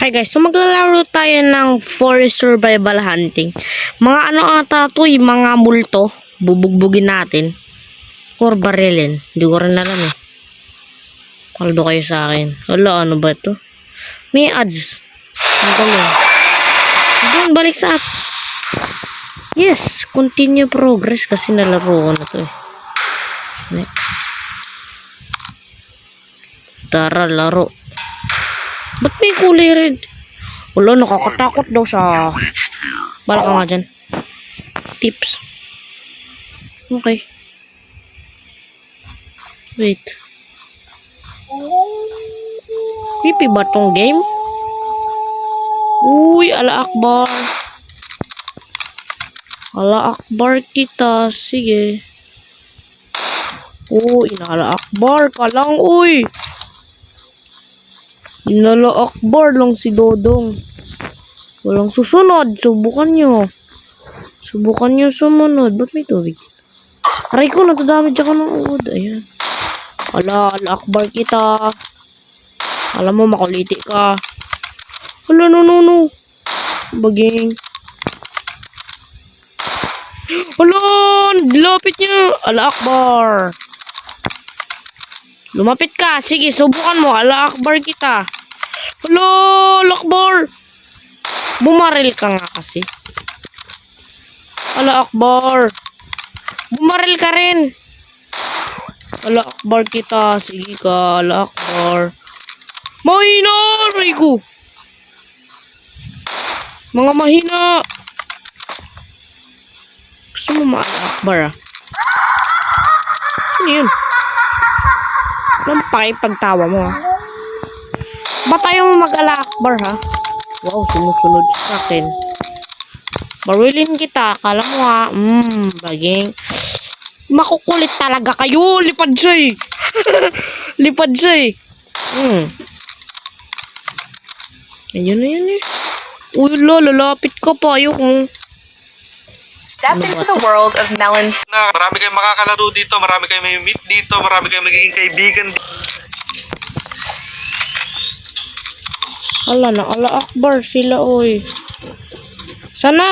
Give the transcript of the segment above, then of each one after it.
Okay guys, so maglalaro tayo ng forest survival hunting. Mga ano ata to, mga multo. Bubugbugin natin. Or barilin. Hindi ko rin alam eh. Paldo kayo sa akin. Wala, ano ba ito? May ads. Ang galing. Doon, balik sa app. Yes, continue progress kasi nalaro ko na to eh. Next. Tara, laro. Ba't may kulay red? Wala, nakakatakot daw sa... Bala ka nga dyan. Tips. Okay. Wait. Pipi ba tong game? Uy, ala akbar. Ala akbar kita. Sige. Uy, ala akbar ka lang, uy. Inala akbar lang si Dodong. Walang susunod. Subukan nyo. Subukan nyo sumunod. Ba't may tubig? Aray ko, natadamage ako ng uod. Ayan. Ala akbar kita. Alam mo, makuliti ka. Ala, no. Baging. Ala, lapit niya. Ala akbar. Lumapit ka. Sige, subukan mo. Ala akbar kita. Ala, akbar. Bumaril ka nga kasi. Ala akbar. Bumaril ka rin. Ala akbar kita. Sige ka. Ala akbar. Mahina. Aray ko. Mga mahina. Gusto mo ma-ala akbar ah? Ano yun? Anong pakipagtawa mo ha? Ba't tayo mo mag-ala akbar ha? Wow, sumusunod sa akin. Barilin kita. Kala mo ha? Baging. Makukulit talaga kayo. Lipad siya eh. Lipad siya eh. Ayun na yun eh. Uy, lalapit ka pa. Ayoko. Step into the world of melons. Marami kayong makakalaro dito, marami kayong may meet dito, marami kayong magiging kaibigan dito. Ala na, ala akbar sila oy. Sana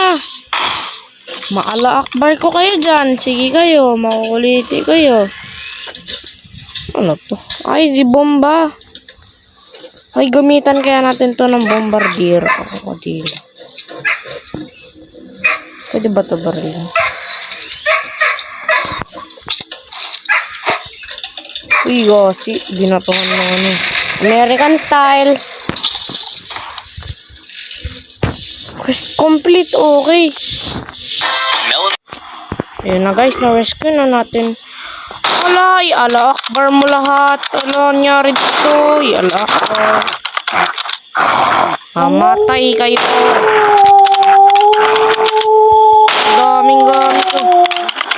maala akbar ko kayo dyan. Sige kayo, makukuliti kayo. Ano to? Ay, si bomba. Ay, gamitan kaya natin to ng bombardier. Krokodilo. Pwede ba ito baril? Uy, gosi. Ginatuhan mo ano. American style. Quest complete. Okay. Ayun na guys. Na-rescue na natin. Alay. Ala akbar mo lahat. Ano nangyari dito? Ala akbar. Mamatay kayo. Daming gamit ko.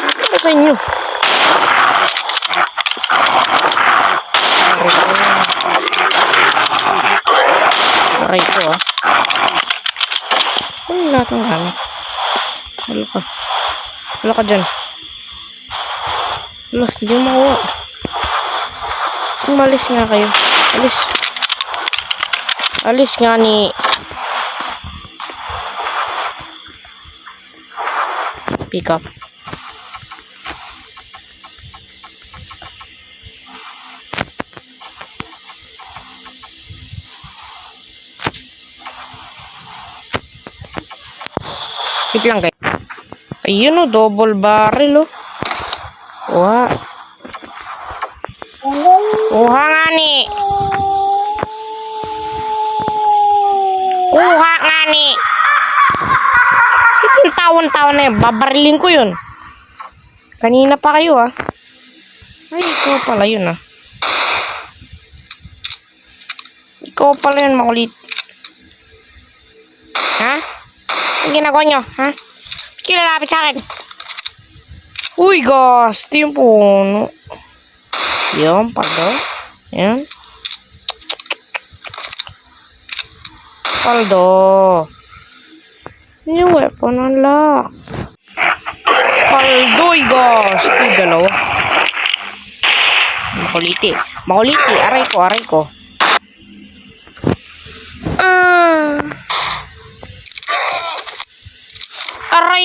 Ano sa inyo? Aray ko ah. Ano yung lahat ng gamit? Wala ka. Wala ka dyan. Wala, hindi mo makuha. Umalis nga kayo. Alis. Alis nga ni... Pick up. Wait lang kayo. Ayun o, double barrel o. Kuha. Kuha nga ni. Kuha nga ni. Tawon-tawon na yun. Babarilin ko yun. Kanina pa kayo ah. Ay, ikaw pala yun ah. Ikaw pala yun, makulit. Ha? Ang ginagawa nyo, ha? Kilalapit sa akin. Uy, gosh. Ito yung puno. Yan, paldo. Yan. Paldo. Yung weapon unlock. Paldoy, gosh. Ito yung dalawa. Makuliti. Makuliti. Aray ko, aray ko.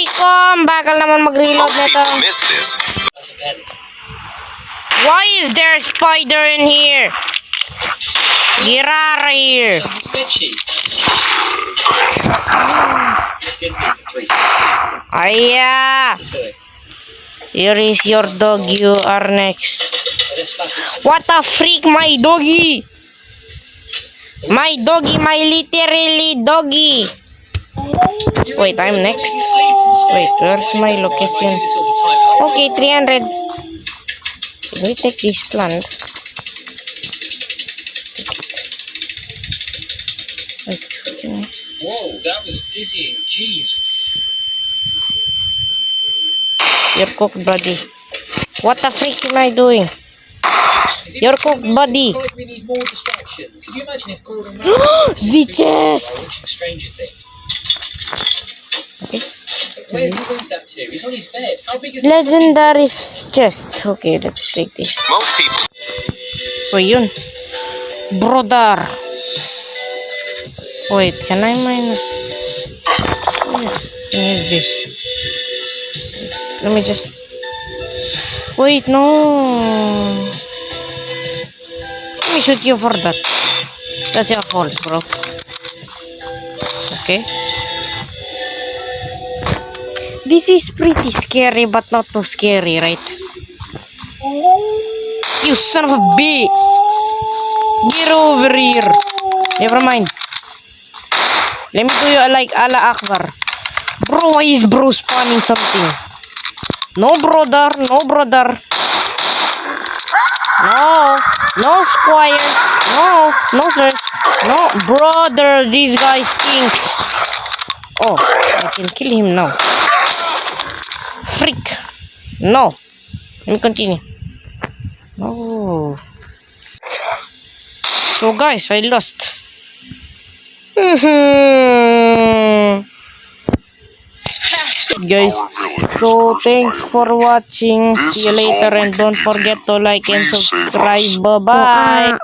Aray ko, ang bagal naman mag-reload Most nito. people miss this. Why is there a spider in here? Get out of here. Aya! Here is your dog, you are next. What the freak, my doggy? My doggy, my literally doggy. Wait, I'm next. Wait, where's my location? Okay, 300. Can we take this plant? Wait, can I? Whoa, that was dizzying. Jeez. Your cooked body. What the freak am I doing? Your cooked body. We need more distractions. Could you imagine if Gordon Ramsay The chest. watching Stranger Things? Okay. Where's he moved that to? He's on his bed. How big is Legendary chest. Okay, let's take this. Most people So yun. Brother. Wait, can I minus? Yes, I need this. Let me just. Wait, no. Let me shoot you for that. That's your fault, bro. Okay. This is pretty scary, but not too scary, right? You son of a bitch! Get over here! Never mind. Let me do you like Allah Akbar. Bro, why is bro spawning something? No brother, no brother. No, no squire. No, no sir. No brother, this guy stinks. Oh, I can kill him now. Freak. No. Let me continue. No. So guys, I lost. Guys, so thanks for watching. See you later and don't forget to like and subscribe. Bye bye.